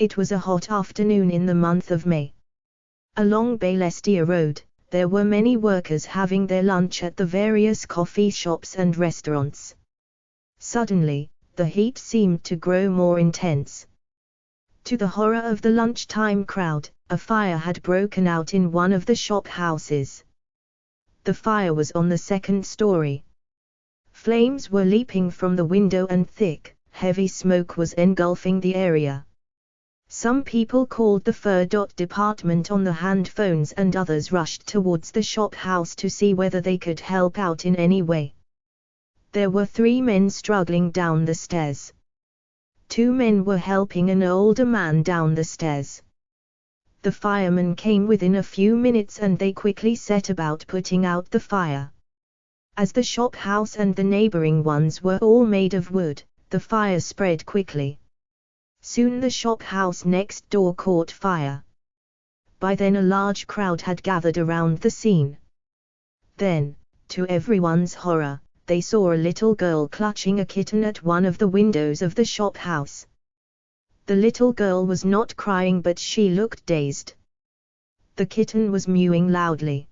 It was a hot afternoon in the month of May. Along Bailestia Road, there were many workers having their lunch at the various coffee shops and restaurants. Suddenly, the heat seemed to grow more intense. To the horror of the lunchtime crowd, a fire had broken out in one of the shop houses. The fire was on the second story. Flames were leaping from the window and thick, heavy smoke was engulfing the area. Some people called the fire department on the hand phones and others rushed towards the shop house to see whether they could help out in any way. There were 3 men struggling down the stairs. 2 men were helping an older man down the stairs. The firemen came within a few minutes and they quickly set about putting out the fire. As the shop house and the neighboring ones were all made of wood, the fire spread quickly. Soon the shop house next door caught fire. By then a large crowd had gathered around the scene. Then, to everyone's horror, they saw a little girl clutching a kitten at one of the windows of the shop house. The little girl was not crying but she looked dazed. The kitten was mewing loudly.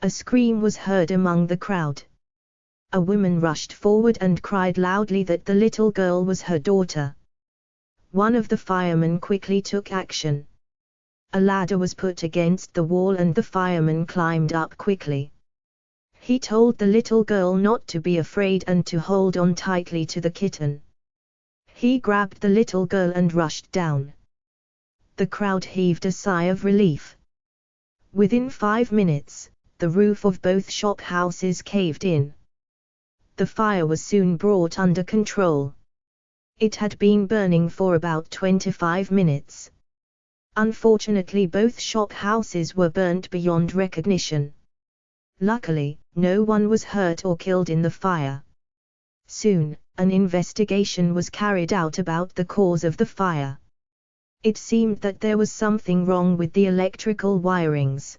A scream was heard among the crowd. A woman rushed forward and cried loudly that the little girl was her daughter. One of the firemen quickly took action. A ladder was put against the wall and the fireman climbed up quickly. He told the little girl not to be afraid and to hold on tightly to the kitten. He grabbed the little girl and rushed down. The crowd heaved a sigh of relief. Within 5 minutes, the roof of both shop houses caved in. The fire was soon brought under control. It had been burning for about 25 minutes. Unfortunately, both shop houses were burnt beyond recognition. Luckily, no one was hurt or killed in the fire. Soon, an investigation was carried out about the cause of the fire. It seemed that there was something wrong with the electrical wirings.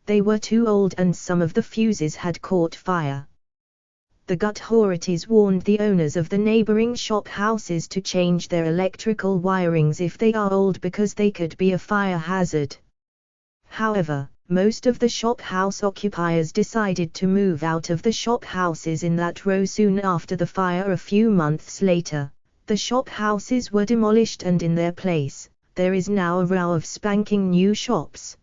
They were too old and some of the fuses had caught fire. The authorities warned the owners of the neighboring shop houses to change their electrical wirings if they are old because they could be a fire hazard. However, most of the shop house occupiers decided to move out of the shop houses in that row soon after the fire. A few months later, the shop houses were demolished and in their place, there is now a row of spanking new shops.